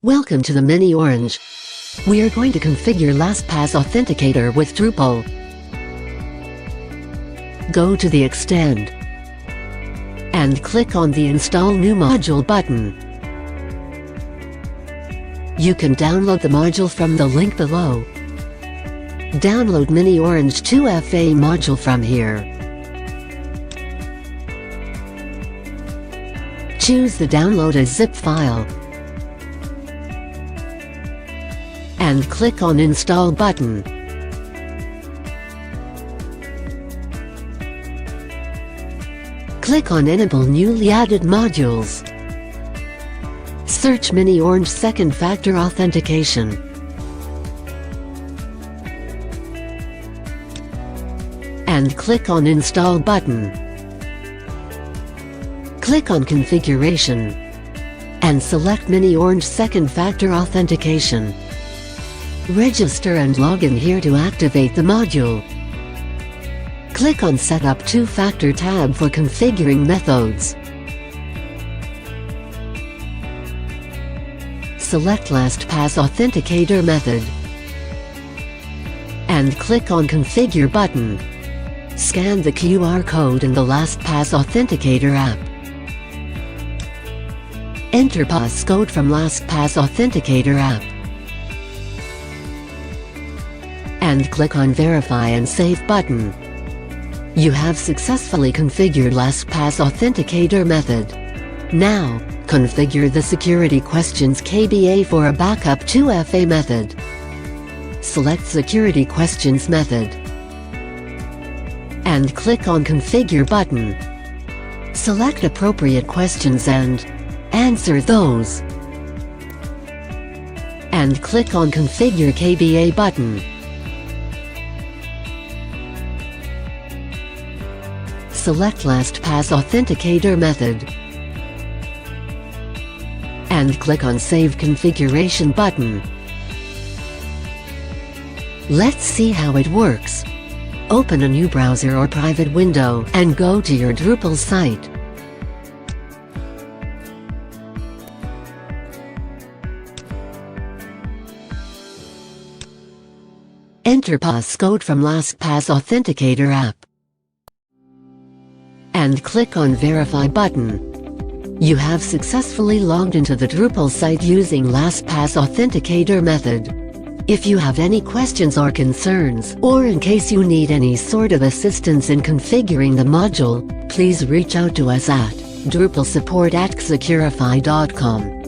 Welcome to the Mini Orange. We are going to configure LastPass Authenticator with Drupal. Go to the Extend and click on the Install New Module button. You can download the module from the link below. Download Mini Orange 2 FA module from here. Choose the Download as zip file and click on Install button. Click on Enable Newly Added Modules. Search Mini Orange Second Factor Authentication. And click on Install button. Click on Configuration and select Mini Orange Second Factor Authentication. Register and log in here to activate the module. Click on Setup Two Factor tab for configuring methods. Select LastPass Authenticator method and click on Configure button. Scan the QR code in the LastPass Authenticator app. Enter passcode from LastPass Authenticator app and click on Verify and Save button. You have successfully configured LastPass Authenticator method. Now, configure the Security Questions KBA for a backup 2FA method. Select Security Questions method and click on Configure button. Select appropriate questions and answer those. And click on Configure KBA button. Select LastPass Authenticator method and click on Save Configuration button. Let's see how it works. Open a new browser or private window and go to your Drupal site. Enter passcode from LastPass Authenticator app and click on Verify button. You have successfully logged into the Drupal site using LastPass Authenticator method. If you have any questions or concerns, or in case you need any sort of assistance in configuring the module, please reach out to us at drupalsupport@securify.com.